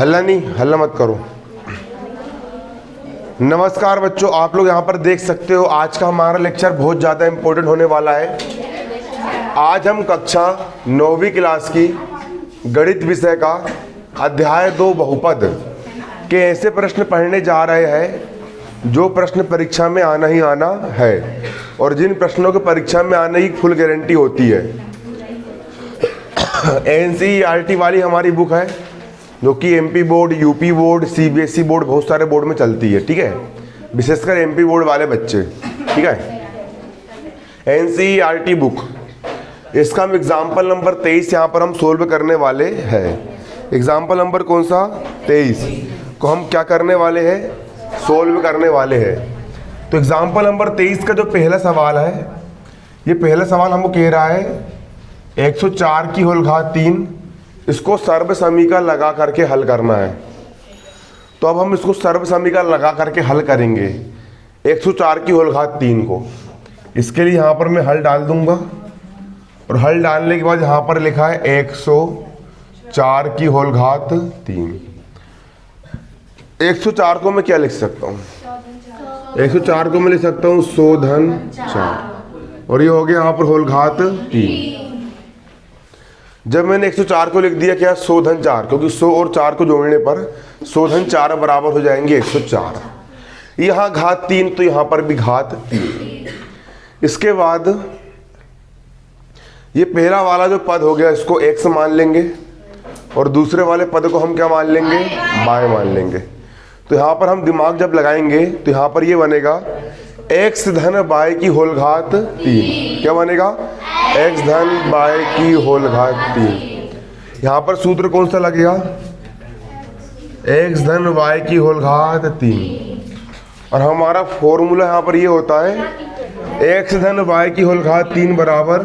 हल्ला नहीं, हल्ला मत करो। नमस्कार बच्चों, आप लोग यहाँ पर देख सकते हो आज का हमारा लेक्चर बहुत ज़्यादा इम्पोर्टेंट होने वाला है। आज हम कक्षा 9वीं क्लास की गणित विषय का अध्याय 2 बहुपद के ऐसे प्रश्न पढ़ने जा रहे हैं जो प्रश्न परीक्षा में आना ही आना है और जिन प्रश्नों के परीक्षा में आने की फुल गारंटी होती है। NCERT वाली हमारी बुक है जो कि MP board, UP board, CBSE board, बहुत सारे बोर्ड में चलती है, ठीक है, विशेषकर MP बोर्ड वाले बच्चे, ठीक है। NCERT बुक, इसका हम एग्जाम्पल नंबर 23 यहाँ पर हम सोल्व करने वाले हैं। एग्जाम्पल नंबर कौन सा? 23 को हम क्या करने वाले हैं? सोल्व करने वाले हैं। तो एग्जाम्पल नंबर 23 का जो पहला सवाल है, ये पहला सवाल हमको कह रहा है 104 की होल घात 3, इसको सर्व समीकरण लगा करके हल करना है। तो अब हम इसको सर्व समीकरण लगा करके हल करेंगे 104 की होल घात 3 को। इसके लिए यहाँ पर मैं हल डाल दूंगा और हल डालने के बाद यहाँ पर लिखा है 104 की होल घात 3। 104 को मैं क्या लिख सकता हूँ? 104 को मैं लिख सकता हूँ 100 धन 4 और ये हो गया यहाँ पर होल घात 3। जब मैंने 104 को लिख दिया क्या? 100 धन 4, क्योंकि 100 और 4 को जोड़ने पर 100 धन 4 बराबर हो जाएंगे 104। यहाँ घात 3 तो यहाँ पर भी घात 3। इसके बाद ये पहला वाला जो पद हो गया इसको x मान लेंगे और दूसरे वाले पद को हम क्या मान लेंगे? y मान लेंगे। तो यहाँ पर हम दिमाग जब लगाएंगे तो यहाँ पर ये बनेगा x धन y की होल घात 3। क्या बनेगा? x धन y की होल घात 3। यहाँ पर सूत्र कौन सा लगेगा? x धन y की होल घात 3 और हमारा फॉर्मूला यहाँ पर ये होता है x धन y की होल घात 3 बराबर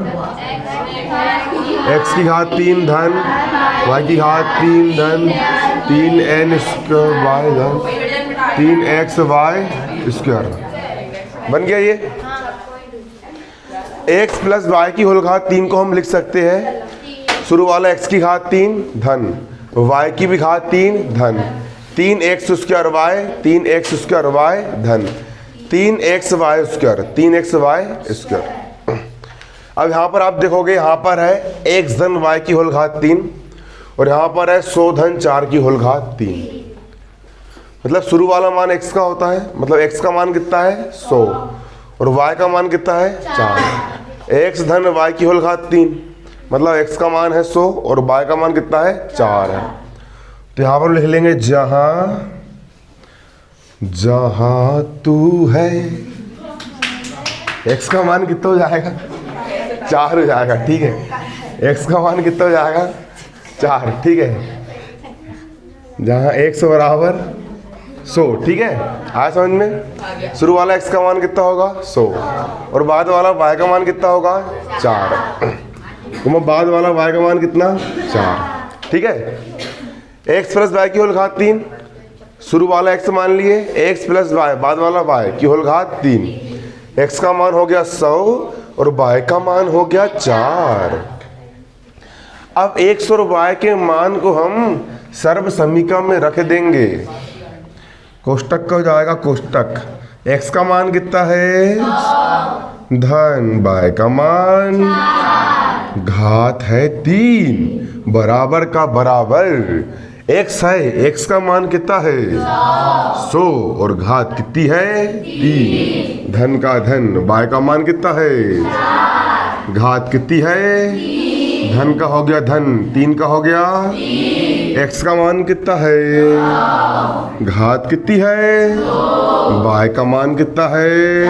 x की घात 3 धन y की घात 3 धन 3n स्क्वायर y धन 3xy स्क्वायर। बन गया ये। x प्लस y की होल घात 3 को हम लिख सकते हैं शुरू वाला x की घात 3 धन y की भी घात 3 धन 3x square y 3x square y धन 3xy स्क्वायर 3xy स्क्वायर। अब यहाँ पर आप देखोगे यहाँ पर है x धन y की होल घात 3 और यहाँ पर है 100 धन 4 की होल घात 3। मतलब शुरू वाला मान x का होता है, मतलब x का मान कितना है? 100 और y का मान कितना है? 4। x धन y की होल घात 3 मतलब x का मान है 100 और y का मान कितना है? 4 है। तो यहाँ पर लिख लेंगे जहाँ जहाँ तू है। x का मान कितना हो जाएगा? 4 हो जाएगा, ठीक है। x का मान कितना हो जाएगा? 4, ठीक है। जहाँ x बराबर 100, ठीक है। आया समझ में? शुरू वाला x का मान कितना होगा? 100 और बाद वाला y का मान कितना होगा? 4। तो बाद वाला y का मान कितना? 4, ठीक है। x प्लस y की होल घात 3, शुरू वाला x मान लिए, x प्लस y बाद वाला y की होल घात 3। x का मान हो गया 100 और y का मान हो गया 4। अब x और y के मान को हम सर्व समीकरण में रख देंगे। कोष्टक का हो जाएगा कोष्टक। x का मान कितना है? धन y का मान घात है 3 बराबर का बराबर x है। x का मान कितना है? 100 और घात कितनी है? 3। धन का धन y का मान कितना है? घात कितनी है? धन का हो गया धन, 3 का हो गया, x का मान कितना है? घात कितनी है? y का मान कितना है?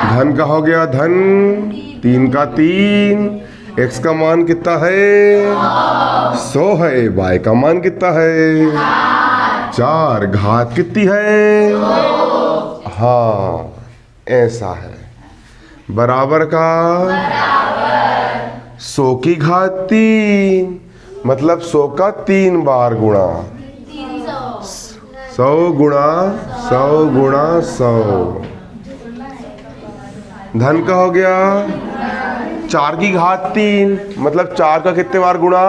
धन का हो गया धन, 3 का 3, x का मान कितना है? 100 है, y का मान कितना है? 4, घात कितनी है? हाँ, ऐसा है। बराबर का 100 की घात 3 मतलब 100 का 3 बार गुणा 100 गुणा 100 गुणा 100। धन का हो गया 4 की घात 3 मतलब 4 का कितने बार गुणा?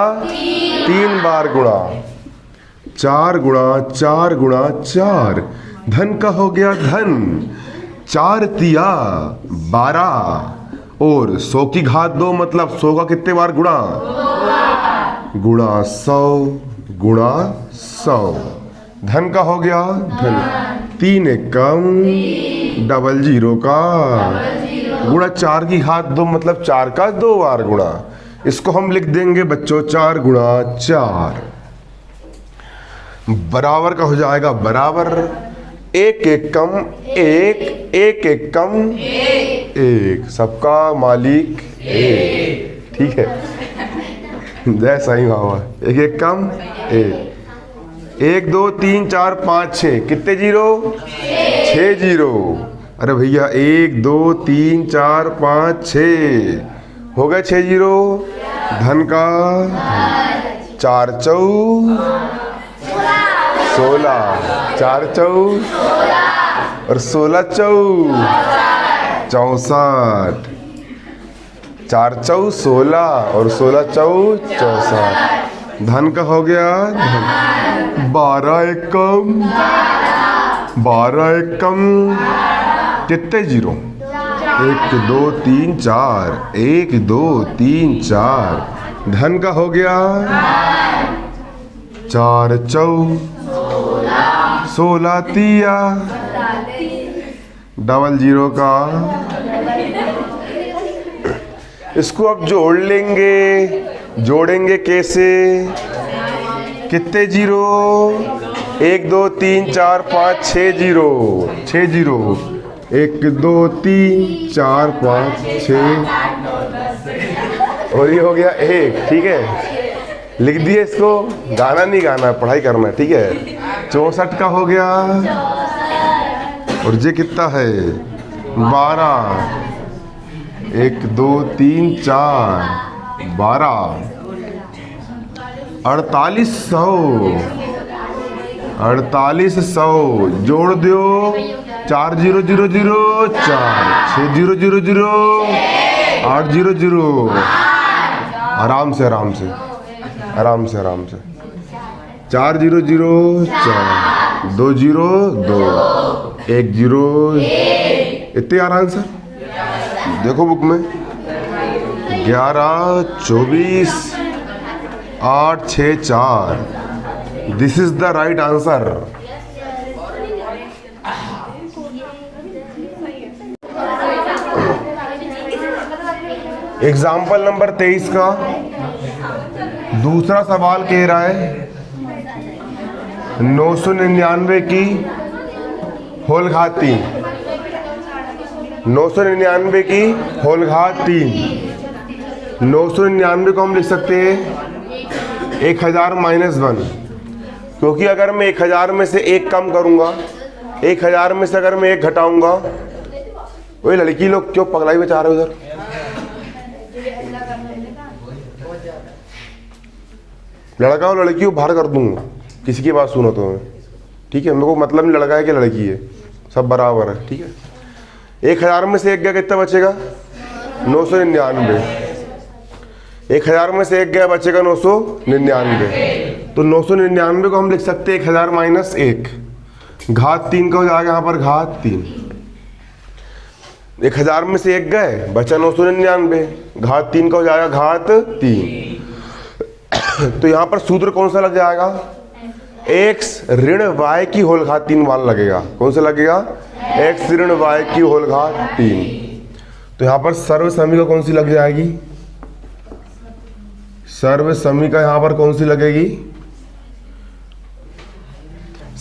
3 बार गुणा 4 गुणा 4, धन का हो गया धन, 4 तिया 12 और 100 की घात 2 मतलब 100 का कितने बार गुणा, गुणा 100 धन का हो गया धन, 3 एकम 00 का गुणा 4 की घात 2 मतलब 4 का 2 बार गुणा। इसको हम लिख देंगे बच्चों 4 गुणा 4 बराबर का हो जाएगा बराबर 1 एकम 1, 1 एकम 1, सबका मालिक 1, ठीक है। जय साईं बाबा। 1 एकम 1, 1 2 3 4 5 6 कितने जीरो, 6 जीरो। अरे भैया 1 2 3 4 5 6 हो गए 6 जीरो। धन का 4 चौ 16, 4 चौ और 16 चौ 64, 4 चौ 16 और 16 चौ 64। धन का हो गया 12 एकम 12 एकम कितने जीरो, 1 2 3 4, 1 2 3 4। धन का हो गया 4 चौ 16 तिया 00 का। इसको अब जोड़ लेंगे, जोड़ेंगे कैसे, कितने जीरो, 1 2 3 4 5 6 जीरो, 6 जीरो, 1 2 3 4 5 6 और ये हो गया 1, ठीक है। लिख दिए इसको, गाना नहीं गाना, पढ़ाई करना है, ठीक है। 64 का हो गया और ये कितना है 12, 1 2 3 4 12, 4800 जोड़ दो, 4 0 0 0 4, 6 0 0 0 8 0 0। आराम से आराम से आराम से आराम से, 4 0 0 4, 2 0 2, 1 0, इतने आराम से देखो बुक में 11 24 8 6 4। This is the right answer. Example number 23 का दूसरा सवाल कह रहा है 999 की होल घात 3, 999 की होल घात 3। 999 को हम लिख सकते हैं 1000 माइनस 1, क्योंकि अगर मैं 1000 में से 1 कम करूंगा, 1000 में से अगर मैं 1 घटाऊंगा, वही लड़की लोग क्यों पगलाई में चाह रहे हो उधर, लड़का और लड़की को बाहर कर दूंगा, किसी की बात सुनो तो मैं, ठीक है। मेरे को मतलब नहीं लड़का है कि लड़की है, सब बराबर है, ठीक है। 1000 में से 1 गया कितना बचेगा 999, 1000 में से 1 गया बचेगा 999। तो 999 को हम लिख सकते हैं 1000 माइनस 1, घात 3 का हो जाएगा यहाँ पर घात 3। 1000 में से 1 गए बचा 999, घात 3 का हो जाएगा घात 3। तो यहाँ पर सूत्र कौन सा लग जाएगा, x ऋण y की होल घात 3 वाला लगेगा। कौन सा लगेगा, x ऋण y की होल घात 3। तो यहाँ पर सर्व समीका कौन सी लग जाएगी, सर्व समीका यहाँ पर कौन सी लगेगी,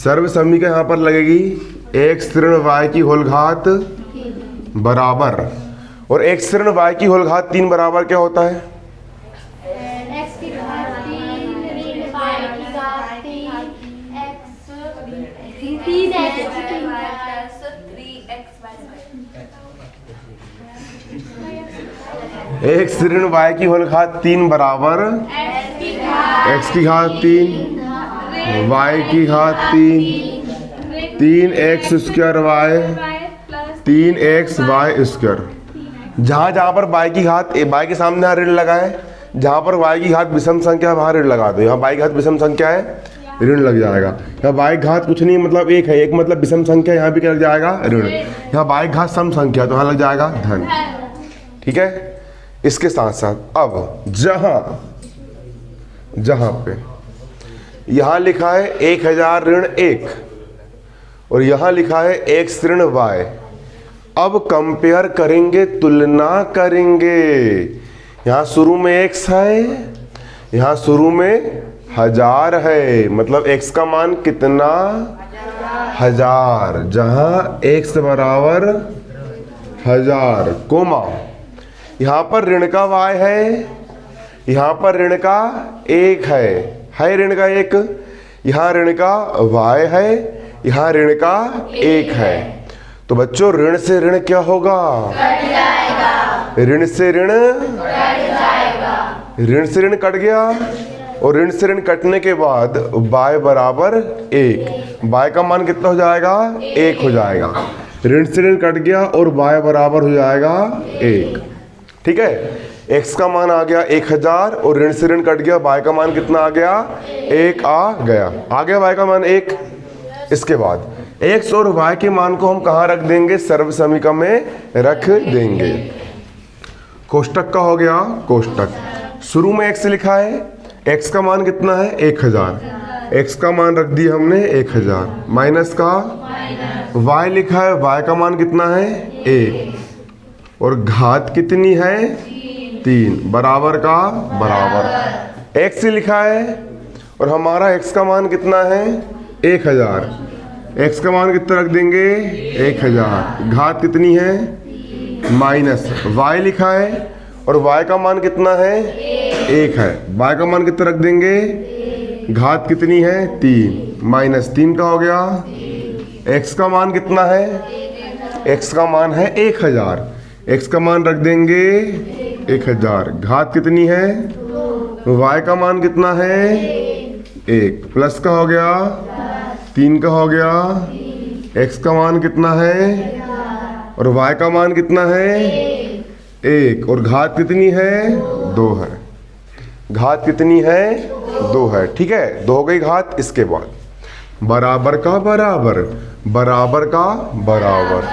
सर्व समीका यहाँ पर लगेगी x ऋण y की होल घात बराबर, और x ऋण y की होल घात 3 बराबर क्या होता है, x ऋण y की होल घात 3 बराबर x की घात 3 y की घात 3 3x square y 3x y square. जहाँ जहाँ पर y की घात, y के सामने ऋण लगा है, जहाँ पर y की घात विषम संख्या वहाँ ऋण लगा दो। यहाँ y की घात विषम संख्या है, ऋण लग जाएगा। यहाँ बाई घात कुछ नहीं मतलब एक है, एक मतलब विषम संख्या, यहाँ भी क्या लग जाएगा ऋण। यहाँ बाई घात सम संख्या तो यहाँ लग जाएगा धन। ठीक है, इसके साथ साथ अब जहां पे यहाँ लिखा है 1000 ऋण 1 और यहाँ लिखा है x ऋण y, अब कंपेयर करेंगे, तुलना करेंगे। यहाँ शुरू में x है, यहाँ शुरू में 1000 है, मतलब x का मान कितना 1000, जहाँ x बराबर 1000 कोमा यहाँ पर ऋण का y है, यहाँ पर ऋण का 1 है ऋण का 1, यहाँ ऋण का y है, यहाँ ऋण का 1 है। तो बच्चों ऋण से ऋण क्या होगा, कट जाएगा। ऋण से ऋण कट गया और ऋण से ऋण कटने के बाद y बराबर 1, y का मान कितना हो जाएगा 1 हो जाएगा। ऋण से ऋण कट गया और y बराबर हो जाएगा 1। ठीक है, x का मान आ गया 1000 और ऋण से ऋण कट गया, y का मान कितना आ गया 1 आ गया y का मान 1। इसके बाद x और y के मान को हम कहाँ रख देंगे, सर्व समीकरण में रख देंगे। कोष्टक का हो गया कोष्टक, शुरू में x लिखा है, x का मान कितना है 1000, x का मान रख दिया हमने 1000, माइनस का y लिखा है, y का मान कितना है 1 और घात कितनी है 3, बराबर का बराबर। x लिखा है और हमारा x का मान कितना है 1000, x का मान कितना रख देंगे 1000, घात कितनी है माइनस, y लिखा है और y का मान कितना है 1 है, y का मान कितना रख देंगे, घात कितनी है 3, माइनस 3 का हो गया। x का मान कितना है, x का मान है 1000, x का मान रख देंगे 1000, घात कितनी है, y का मान कितना है 1, प्लस का हो गया 3 का हो गया, x का मान कितना है और y का मान कितना है 1 और घात कितनी है 2 है, घात कितनी है 2 है। ठीक है, 2 हो गई घात। इसके बाद बराबर का बराबर, बराबर का बराबर,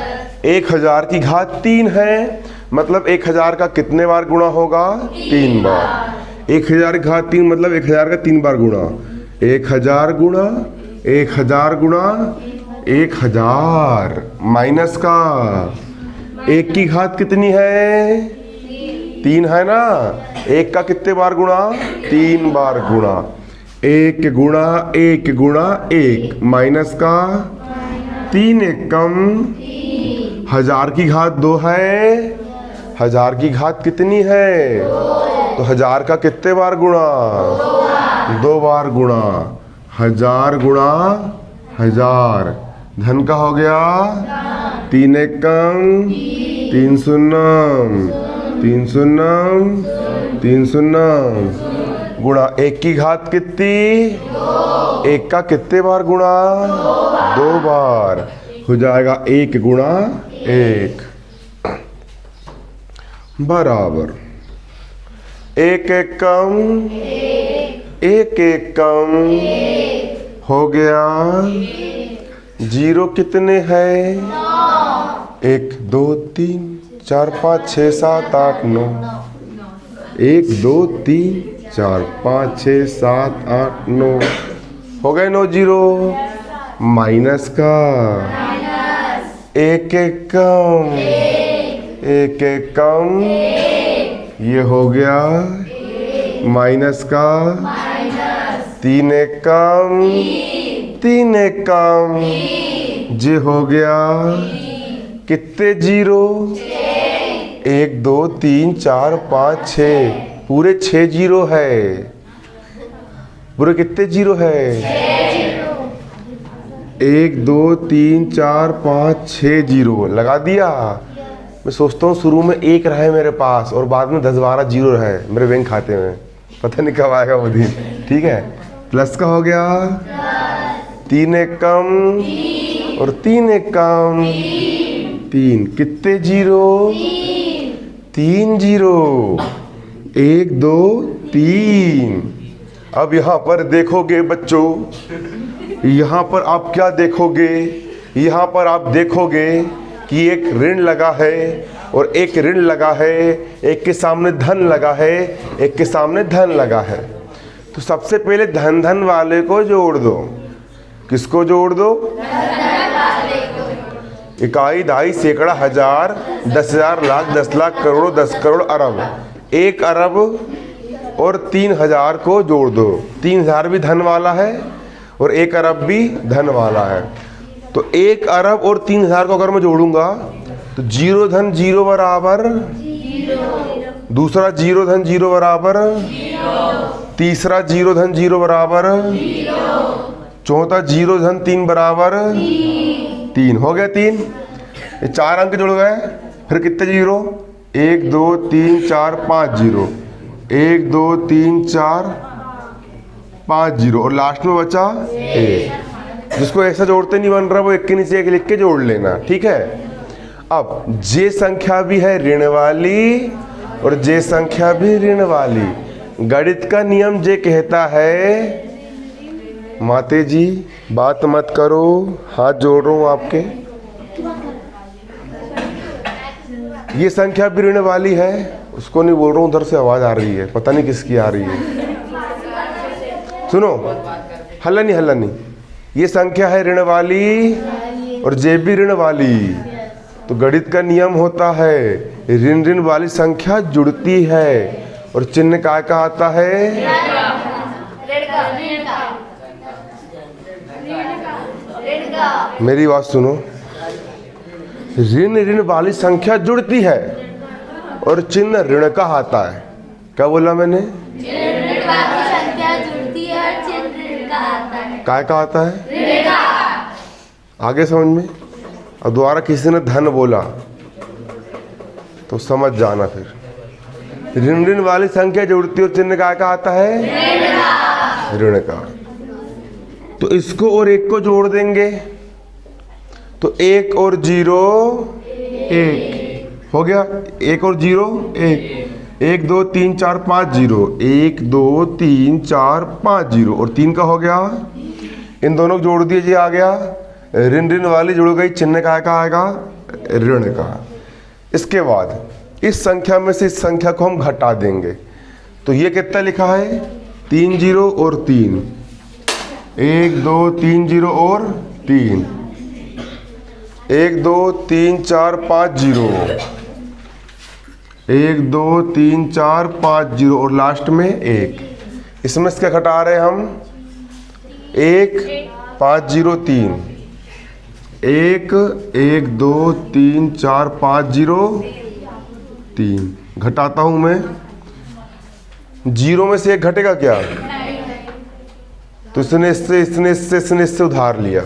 1000 की घात 3 है, मतलब 1000 का कितने बार गुणा होगा 3 बार। 1000 की घात 3 मतलब 1000 का 3 बार गुणा, 1000 गुणा 1000 गुणा 1000, माइनस का 1 की घात कितनी है 3 है ना, 1 का कितने बार गुणा 3 बार गुणा, 1 गुणा 1 गुणा 1, माइनस का 3 1 कम, 1000 की घात 2 है, 1000 की घात कितनी है, तो 1000 का कितने बार गुणा 2 बार गुणा, 1000 गुणा 1000, धन का हो गया 3 1 कम 3 शून्यम 3 शून्यम 3 शून्यम, गुणा 1 की घात कितनी, 1 का कितने बार गुणा 2 बार, हो जाएगा 1 गुणा 1 बराबर 1 1 कम 1 1 कम हो गया, 0 कितने हैं 1 2 3 4 5 6 7 8 9, 1 2 3 4 5 6 7 8 9 हो गए 9 0, माइनस का 1 1 कम 1 1 कम, ये हो गया माइनस का 3 1 कम 3 1 कम, ये हो गया कितने 0, 1 2 3 4 5 6, पूरे 6 0 है, पूरे कितने 0 है 1 2 3 4 5 6 0 लगा दिया। मैं सोचता हूँ शुरू में 1 रहे मेरे पास और बाद में 10 12 0 रहे मेरे बैंक खाते में, पता नहीं कब आएगा वो दिन। ठीक है, प्लस का हो गया 3 1 कम और 3 1 कम 3, कितने 0 3 0, 1 2 3, अब यहाँ पर देखोगे बच्चों, यहाँ पर आप क्या देखोगे, यहाँ पर आप देखोगे कि एक ऋण लगा है और एक ऋण लगा है, एक के सामने धन लगा है, एक के सामने धन लगा है। तो सबसे पहले धन धन वाले को जोड़ दो। किसको जोड़ दो? इकाई, दहाई, सैकड़ा, हजार, 10,000, लाख, 10 लाख, करोड़, 10 करोड़, अरब। 1 अरब और 3,000 को जोड़ दो। 3,000 भी धन वाला है और 1 अरब भी धन वाला है। तो 1 अरब और 3,000 को अगर मैं जोड़ूंगा तो 0 धन 0 बराबर, दूसरा 0 धन 0 बराबर, तीसरा 0 धन 0 बराबर, चौथा 0 धन 3 बराबर 3। हो गया 3। ये 4 अंक जुड़ गए। फिर कितने 0? 1 2 3 4 5 0। 1 2 3 4 5 0 और लास्ट में बचा 1। जिसको ऐसा जोड़ते नहीं बन रहा वो एक के नीचे एक लिख के जोड़ लेना, ठीक है। अब जे संख्या भी है ऋण वाली और जे संख्या भी ऋण वाली। गणित का नियम जे कहता है, माते जी बात मत करो, हाथ जोड़ रहा हूं आपके। ये संख्या भी ऋण वाली है, उसको नहीं बोल रहा हूं, उधर से आवाज आ रही है, पता नहीं किसकी आ रही है। सुनो, हल्ला नहीं। ये संख्या है ऋण वाली और जे भी ऋण वाली। तो गणित का नियम होता है ऋण ऋण वाली संख्या जुड़ती है और चिन्ह काय का आता है? मेरी बात सुनो, ऋण ऋण वाली संख्या जुड़ती है और चिन्ह ऋण का आता है। क्या बोला मैंने? काय का आता है? आगे समझ में। और दोबारा किसी ने धन बोला तो समझ जाना। फिर ऋण ऋण वाली संख्या जुड़ती और चिन्ह काय का आता है? ऋण का। तो इसको और एक को जोड़ देंगे तो 1 और 0 1 हो गया। 1 और 0 1। 1 2 3 4 5 0। 1 2 3 4 5 0 और 3 का हो गया। इन दोनों को जोड़ दीजिए, आ गया। ऋण ऋण वाली जुड़ गई, चिन्ह का आएगा? ऋण का। इसके बाद इस संख्या में से इस संख्या को हम घटा देंगे तो ये कितना लिखा है? 3 0 और 3। 1 2 3 0 और 3। 1 2 3 4 5 0। 1 2 3 4 5 0 और लास्ट में 1। इसमें से क्या घटा रहे हैं हम? 1 5 0 3। 1 1 2 3 4 5 0 3 घटाता हूं मैं। 0 में से 1 घटेगा क्या? तो इसने इससे उधार लिया।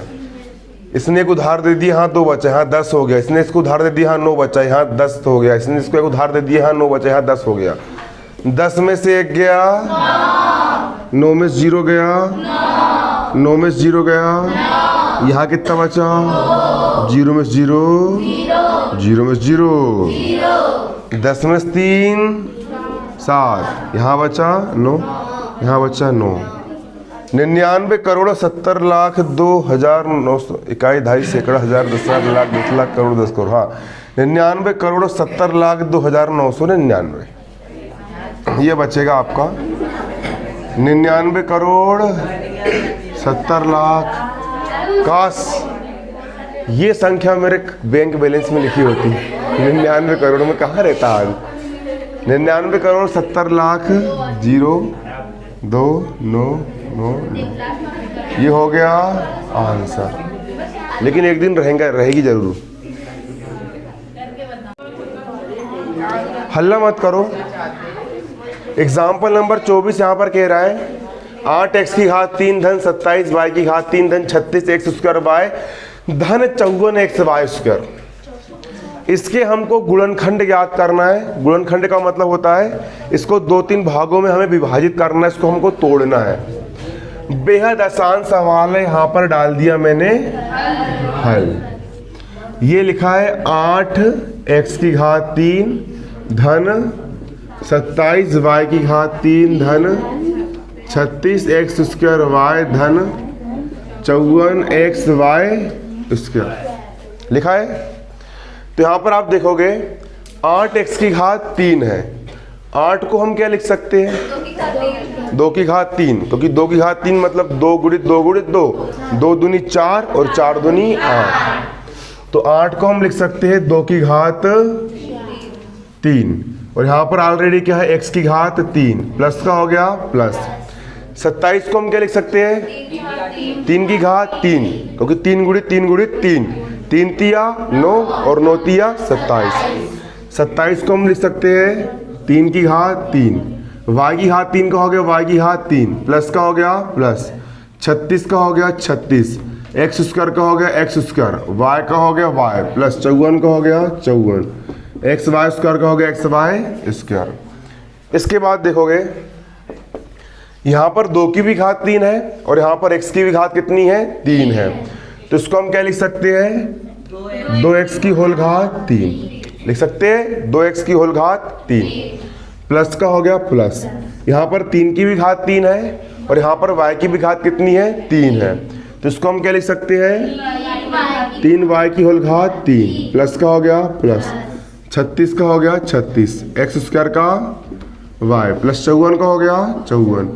इसने एक उधार दे दिया, हाँ 2 बचा, हाँ 10 हो गया। इसने इसको उधार दे दिया, हाँ 9 बचा, यहाँ 10 हो गया। इसने इसको एक उधार दे दिया, हाँ 9 बचा, यहाँ 10 हो गया। 10 में से 1 गया, 9 में 0 गया, 9 में 0 गया। यहाँ कितना बचा? 0 में 0, 0 में 0। 10 में 3 7, यहाँ बचा 9, यहाँ बचा 9। 99 करोड़ 70 लाख 2,900। इकाई, दहाई, सैकड़ा, हजार, 10,000, लाख, 10 लाख, करोड़, 10 करोड़। हाँ 99 करोड़ 70 लाख 2,999। ये बचेगा आपका 99 करोड़ 70 लाख। काश ये संख्या मेरे बैंक बैलेंस में लिखी होती। 99 करोड़ में कहाँ रहता आज? 99 करोड़ 70 लाख 0 2 9 9 9। ये हो गया आंसर। लेकिन एक दिन रहेगी जरूर। हल्ला मत करो। एग्जाम्पल नंबर 24 यहाँ पर कह रहा है 8x की घात 3 धन 27 y की घात 3 धन 36x स्क्वायर बाय धन 54x वाई स्क्वायर। इसके हमको गुणनखंड याद करना है। गुणनखंड का मतलब होता है इसको 2-3 भागों में हमें विभाजित करना है, इसको हमको तोड़ना है। बेहद आसान सवाल है, यहाँ पर डाल दिया मैंने हल। ये लिखा है 8x की घात 3 धन 27 y की घात 3 धन 36 एक्स स्क्वायर वाई धन 54 एक्स वाई स्क्वायर लिखा है। तो यहाँ पर आप देखोगे 8 एक्स की घात 3 है। 8 को हम क्या लिख सकते हैं? 2 की घात 3, क्योंकि 2 की घात 3 मतलब 2 गुणित 2 गुणित 2, 2 दूनी 4 और 4 दूनी 8। तो 8 को हम लिख सकते हैं 2 की घात 3, और यहाँ पर ऑलरेडी क्या है? x की घात 3 प्लस का हो गया प्लस। 27 को हम क्या लिख सकते हैं? 3 की घात 3, क्योंकि 3 गुणित 3 गुणित 3, 3 तिया 9 और 9 तिया 27। 27 को हम लिख सकते हैं 3 की घात 3, y की घात 3 का हो गया y की घात 3 प्लस का हो गया प्लस। 36 का हो गया 36, एक्स स्क्वायर का हो गया एक्स स्क्वायर, y का हो गया y प्लस 54 का हो गया 54, एक्स वाई स्क्वायर का हो गया एक्स वाई स्क्वायर। इसके बाद देखोगे यहाँ पर 2 की भी घात 3 है और यहाँ पर x की भी घात कितनी है? 3 है। तो इसको हम क्या लिख सकते हैं? 2x की होल घात 3 लिख सकते हैं। 2x की होल घात 3 प्लस का हो गया प्लस। यहाँ पर 3 की भी घात 3 है और यहाँ पर y की भी घात कितनी है? 3 है। तो इसको हम क्या लिख सकते हैं? 3y की होल घात 3 प्लस का हो गया प्लस। 36 का हो गया 36, एक्स स्क्वायर का y प्लस 54 का हो गया 54,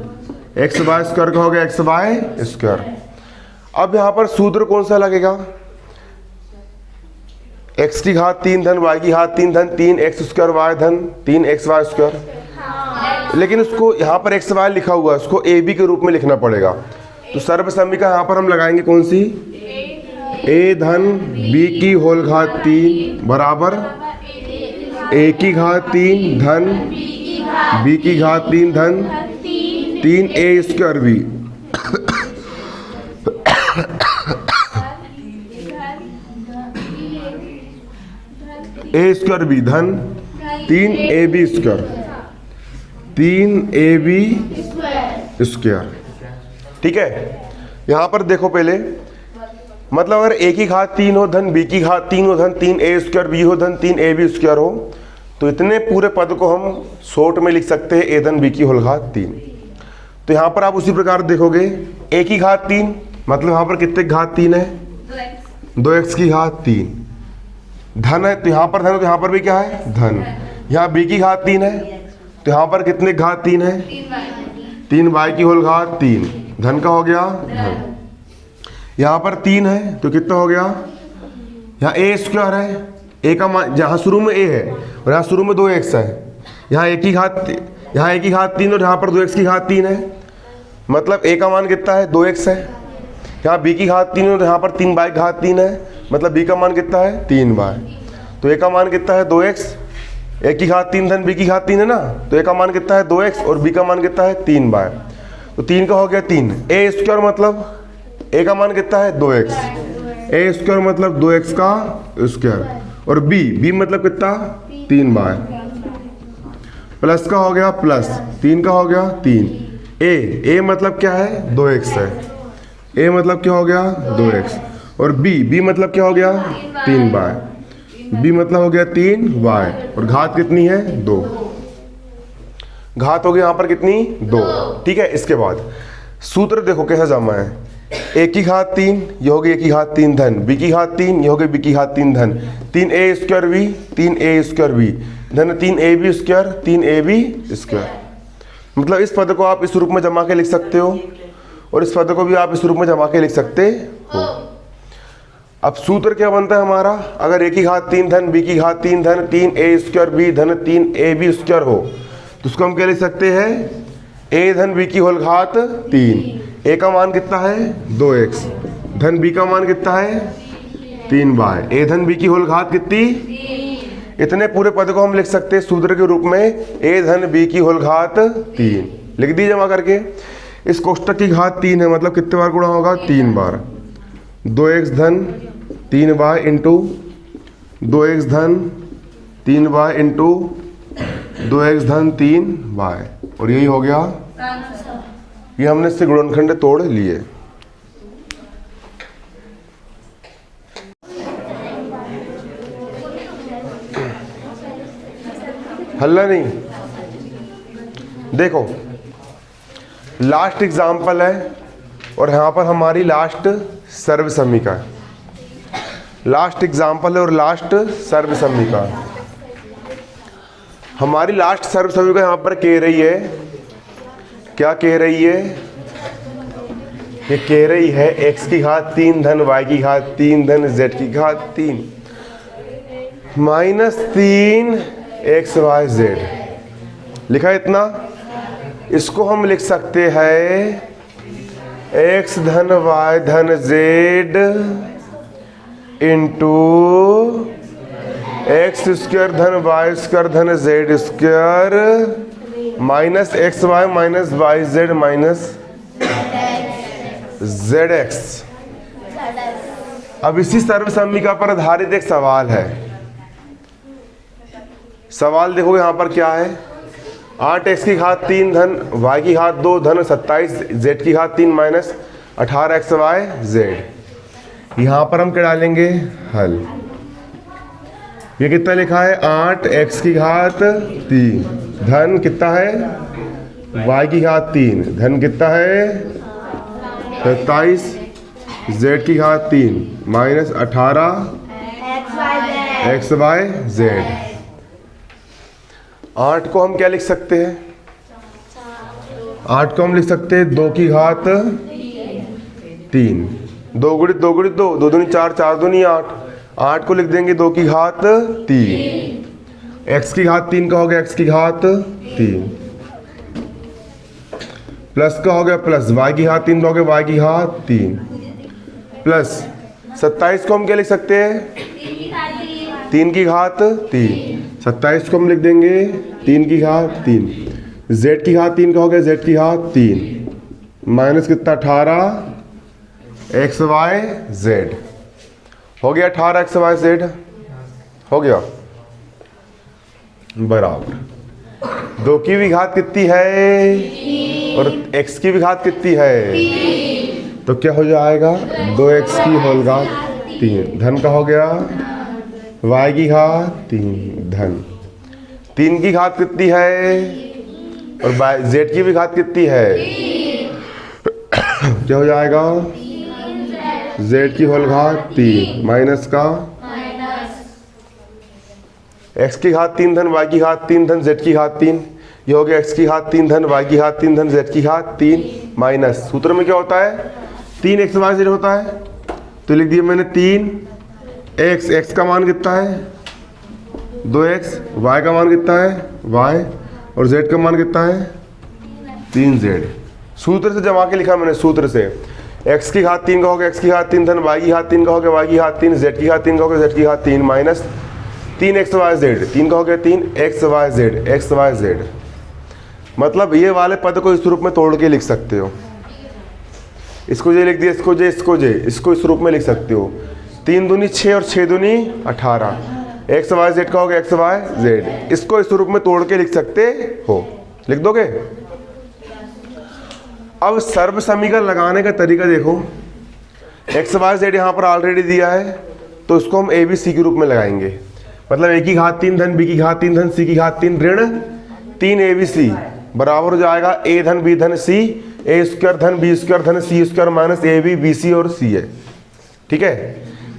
एक्स वाई स्क्वायर का हो गया एक्स वाई स्क्वायर। अब यहाँ पर सूत्र कौन सा लगेगा? x की घात 3 धन y की घात 3 धन 3 एक्स स्क्वायर वाई धन 3 एक्स वाई स्क्वायर। लेकिन उसको यहाँ पर एक्स वाई लिखा हुआ है, उसको ए बी के रूप में लिखना पड़ेगा। तो सर्वसम्मिका यहाँ पर हम लगाएंगे कौन सी? a धन b की होल घात 3 बराबर a की घात 3 धन b की घात 3 धन 3 a square b। a square b धन 3 a b square, 3 a b square. ठीक है, यहाँ पर देखो पहले, मतलब अगर a की घात 3 हो धन b की घात 3 हो धन 3 a स्क्वायर b हो धन 3 a b स्क्वायर हो, तो इतने पूरे पद को हम शॉर्ट में लिख सकते हैं a धन b की होल घात 3। तो यहाँ पर आप उसी प्रकार देखोगे a की घात 3 मतलब यहाँ पर कितने घात 3 है? 2x की घात 3 धन है, तो यहाँ पर धन है, तो यहाँ पर भी क्या है? धन। यहाँ b की घात 3 है, तो यहाँ पर कितने घात 3 है? 3y की होल घात 3 धन का हो गया धन। यहाँ पर 3 है तो कितना हो गया? यहाँ a स्क्वायर है, a का मान जहाँ शुरू में a है और यहाँ शुरू में 2x है, यहाँ a की घात 3 और यहाँ पर 2x की घात 3 है, मतलब a का मान कितना है? 2x है। यहाँ b की घात 3 और यहाँ पर 3y की घात 3 है, मतलब b का मान कितना है? 3y। तो a का मान कितना है? 2x। a की घात 3 धन b की घात 3 है ना, तो a का मान कितना है? 2x और b का मान कितना है? 3y। तो 3 का हो गया 3। a स्क्वायर मतलब a का मान कितना है? 2x। a स्क्वायर मतलब 2x का स्क्वायर, और b मतलब कितना? 3y प्लस का हो गया प्लस, 3 का हो गया 3। a मतलब क्या है? 2x है। a मतलब क्या हो गया? 2x। और b मतलब क्या हो गया? 3y। b मतलब हो गया 3y, और घात कितनी है? 2। घात हो गई यहाँ पर कितनी? 2। ठीक है, इसके बाद सूत्र देखो कैसा जमा है। a की घात 3 ये हो गई a की घात 3 धन b की घात 3 ये हो गई b की घात 3 धन 3 a square b 3 a square b धन 3 a b square 3 a b square. मतलब इस पद को आप इस रूप में जमा के लिख सकते हो और इस पद को भी आप इस रूप में जमा के लिख सकते हो। अब सूत्र क्या बनता है हमारा? अगर a की घात 3 धन b की घात 3 धन 3 a स्क्वायर b धन 3 a b स्क्वायर हो, तो उसको हम क्या लिख सकते हैं? a धन b की होल घात 3। a का मान कितना है? 2x धन b का मान कितना है? 3y। a धन b की होल घात कितनी? इतने पूरे पद को हम लिख सकते हैं सूत्र के रूप में a धन b की होल घात 3। लिख दी जमा करके। इस कोष्टक की घात 3 है, मतलब कितने बार गुणा होगा? 3 बार। 2x धन 3y इंटू 2x धन 3y इंटू 2x धन 3y, और यही हो गया। ये हमने इससे गुणनखंड तोड़ लिए। हल्ला नहीं। देखो लास्ट एग्जाम्पल है और यहाँ पर हमारी लास्ट सर्वसम्मिका है। लास्ट एग्जाम्पल है और लास्ट सर्वसम्मिका। हमारी लास्ट सर्वसम्मिका यहाँ पर कह रही है, क्या कह रही है? ये कह रही है x की घात 3 धन y की घात 3 धन z की घात 3 माइनस 3 x y z। लिखा है इतना। इसको हम लिख सकते हैं x धन y धन z इंटू एक्स स्क्वायर धन वाई स्क्वायर धन z square minus x y minus y z minus z x. अब इसी सर्वसम्मिका पर आधारित एक सवाल है। सवाल देखो यहाँ पर क्या है? 8x की घात 3 धन y की घात 2 धन 27 z की घात 3 माइनस 18xy z। यहाँ पर हम क्या डालेंगे? हल। ये कितना लिखा है? 8x की घात 3 धन कितना है? y की घात 3 धन कितना है? 27 z की घात 3 माइनस 18 xy z। 8 को हम क्या लिख सकते हैं? 8 को हम लिख सकते हैं 2 की घात 3, 2 गुणित 2 गुणित 2, 2 दूनी 4, 4 दूनी 8। 8 को लिख देंगे 2 की घात 3। x की घात 3 का हो गया x की घात 3 प्लस का हो गया प्लस y की घात 3 का हो गया y की घात 3 प्लस 27 को हम क्या लिख सकते हैं? 3 की घात 3। 27 को हम लिख देंगे 3 की घात 3। z की घात 3 का हो गया z की घात 3 माइनस कितना? 18 एक्स वाई जेड। हो गया 18 एक्स वाई जेड हो गया बराबर 2 की भी घात कितनी है और x की भी घात कितनी है? तो क्या हो जाएगा? 2x की होल घात 3 धन का हो गया y की घात 3 धन 3 की घात कितनी है और z की भी घात कितनी है? क्या हो जाएगा? z की होल घात 3 माइनस का x की घात 3 धन y की घात 3 धन z की घात 3। ये हो गया x की घात 3 धन y की घात 3 धन z की घात 3 माइनस सूत्र में क्या होता है? 3 xy z होता है। तो लिख दिया मैंने 3 x का मान कितना है? 2x। y का मान कितना है? y। और z का मान कितना है? 3z। सूत्र से जमा के लिखा मैंने, सूत्र से x की घात 3 का हो गया x की घात 3 धन y की घात 3 का हो गया y की घात 3 z की घात 3 का हो गया z की घात 3 माइनस 3xyz 3 का हो गया 3xyz xyz। मतलब ये वाले पद को इस रूप में तोड़ के लिख सकते हो। इसको जे लिख दिया, इसको जे, इसको जे, इसको इस रूप में लिख सकते हो। 3 दूनी 6 और 6 दूनी 18 xyz का हो गया xyz। इसको इस रूप में तोड़ के लिख सकते हो। लिख दोगे? अब सर्वसमीकरण लगाने का तरीका देखो। xyz यहाँ पर ऑलरेडी दिया है तो इसको हम abc के रूप में लगाएंगे। मतलब a की घात 3 धन b की घात 3 धन c की घात 3 ऋण 3 abc बराबर हो जाएगा a धन b धन c a स्क्वायर धन b स्क्वायर धन c square minus ab bc और c है। ठीक है।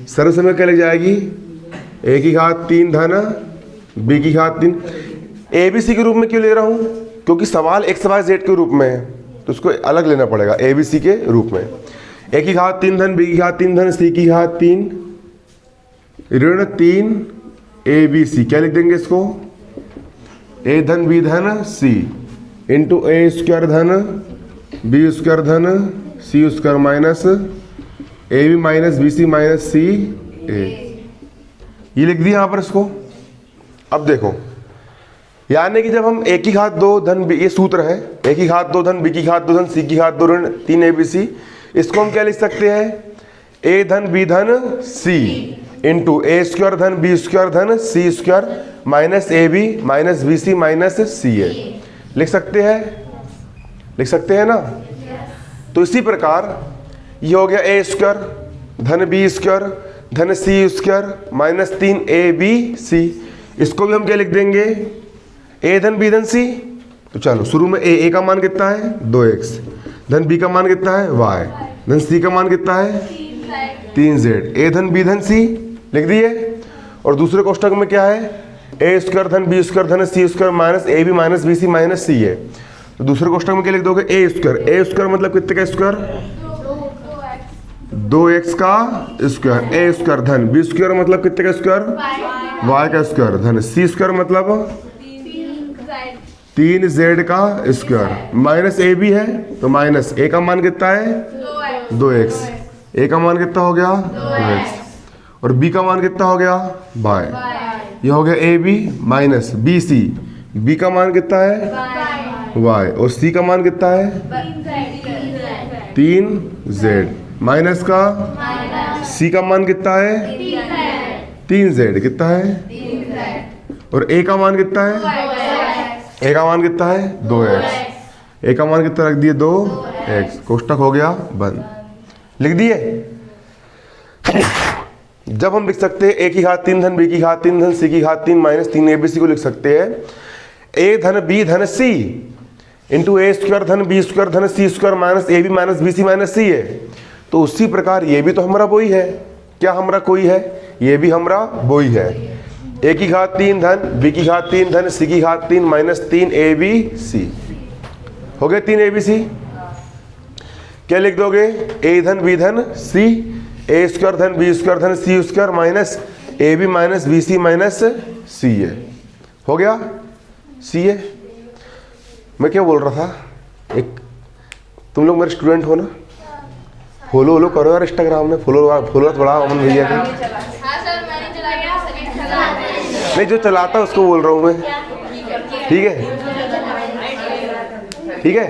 सर्वसमीकरण क्या लग जाएगी? a की घात 3 धन b की घात 3। abc के रूप में क्यों ले रहा हूँ? क्योंकि सवाल xyz के रूप में है तो उसको अलग लेना पड़ेगा abc के रूप में। a की घात 3 धन b की घात 3 धन c की घात 3 ऋण 3 abc। क्या लिख देंगे इसको? a धन b धन c इंटू a स्क्वायर धन b स्क्वायर धन c square minus ab minus bc minus c a। ये लिख दिया यहाँ पर इसको। अब देखो, यानी कि जब हम a की घात 2 धन b, ये सूत्र है, a की घात 2 धन b की घात 2 धन c की घात 2 ऋण 3 abc, इसको हम क्या लिख सकते हैं? a धन b धन c इंटू a स्क्वायर धन b स्क्वायर धन c square minus ab minus bc minus ca। लिख सकते हैं? लिख सकते हैं ना? तो इसी प्रकार ये हो गया a स्क्वायर धन b स्क्वायर धन c स्क्वायर माइनस 3 abc। इसको भी हम क्या लिख देंगे? a धन b धन c, तो चलो शुरू में ए का मान कितना है 2x, धन बी का मान कितना है y, धन सी का मान कितना है 3z, ए धन बी धन सी लिख दिए। और दूसरे कोष्टक में क्या है ए स्क्वायर धन बी स्क्वायर धन C square minus A B minus B C minus C है। तो दूसरे कोष्टक में क्या लिख दोगे ए स्क्वायर मतलब कितने का स्क्वायर 2x का स्क्वायर, ए स्क्वायर धन बी स्क्वायर मतलब कितने का स्क्वायर y का स्क्वायर, धन सी स्क्वायर मतलब 3z का स्क्वायर, माइनस ए भी है तो माइनस ए का मान कितना है 2x, ए का मान कितना हो गया 2x और बी का मान कितना हो गया y, ये हो गया a B minus B c, b का मान कितना है y और सी का मान कितना है 3z माइनस का सी का मान कितना है 3z कितना है और ए का मान कितना है ए का मान कितना है 2x, ए का मान कितना रख दिए 2x, कोष्टक हो गया बंद, लिख दिए। जब हम लिख सकते हैं ए की घात 3 धन बी की घात 3 धन सी की घात 3 माइनस 3 ABC को लिख सकते हैं ए धन बी धन सी इंटू ए स्क्वायर धन बी स्क्वायर धन C square minus A B minus B C minus C है। तो उसी प्रकार ये भी तो हमारा वही है, क्या हमारा कोई है, ये भी हमारा वही है। ए की घात 3 धन बी की घात 3 धन सी की घात 3 माइनस 3 ABC हो गए 3 ABC। क्या लिख दोगे ए धन बी धन सी, ए स्क्वायर धन बी स्क्वायर धन C square minus A B minus B C minus C A हो गया सी ए। मैं क्या बोल रहा था, एक तुम लोग मेरे स्टूडेंट हो ना, फॉलो करो यार इंस्टाग्राम में, फॉलोअर्स बढ़ाओ अमन भैया के। नहीं जो चलाता उसको बोल रहा हूँ मैं, ठीक है ठीक है।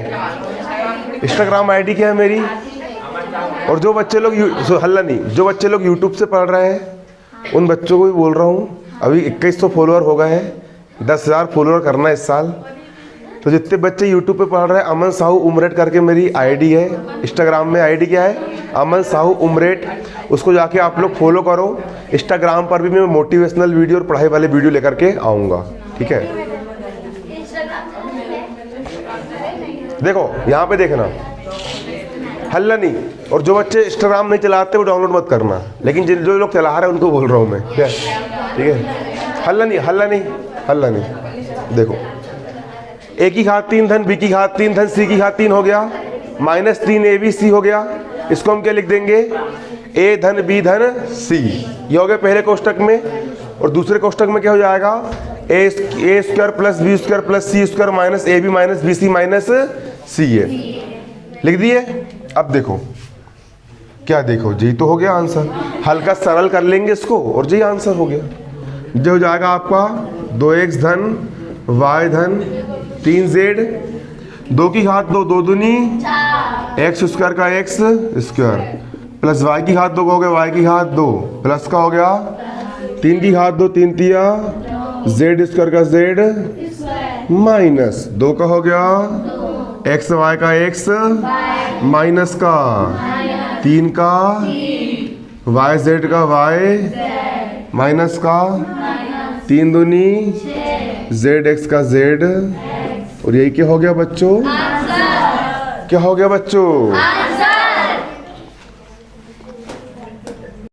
इंस्टाग्राम आईडी क्या है मेरी, और जो बच्चे लोग हल्ला नहीं, जो बच्चे लोग यूट्यूब से पढ़ रहे हैं उन बच्चों को भी बोल रहा हूँ, अभी 2100 फॉलोअर हो गए हैं, 10,000 फॉलोअर करना है इस साल। तो जितने बच्चे यूट्यूब पे पढ़ रहे हैं, अमन साहू उमरेट करके मेरी आईडी है, इंस्टाग्राम में आईडी क्या है अमन साहू उमरेट, उसको जाके आप लोग फॉलो करो। इंस्टाग्राम पर भी मैं मोटिवेशनल वीडियो और पढ़ाई वाले वीडियो लेकर के आऊँगा, ठीक है। देखो यहाँ पे देखना, हल्ला नहीं, और जो बच्चे इंस्टाग्राम नहीं चलाते वो डाउनलोड मत करना, लेकिन जो लोग चला रहे हैं उनको बोल रहा हूँ मैं, क्या ठीक है। हल्ला नहीं। देखो ए की घात 3 धन बी की घात 3 धन सी की घात 3 हो गया माइनस 3 ABC हो गया। इसको हम क्या लिख देंगे ए धन बी धन सी, ये हो गया पहले कोष्टक में। और दूसरे कोष्टक में क्या हो जाएगा A square plus B square plus C square minus A B minus B C minus C A, लिख दिए। अब देखो क्या, देखो जी तो हो गया आंसर, हल्का सरल कर लेंगे इसको और जी आंसर हो गया। जो हो जाएगा आपका 2x धन y धन 3z, 2 की घात 2 2 दूनी x स्क्वायर का x स्क्वायर प्लस y की घात 2 का हो गया y की घात 2 प्लस का हो गया 3 की घात 2 3 तिया z स्क्वायर का z माइनस 2 का हो गया x y का x माइनस का 3 का y z का y माइनस का 3 दूनी z x का z। और यही क्या हो गया बच्चों, क्या हो गया बच्चों,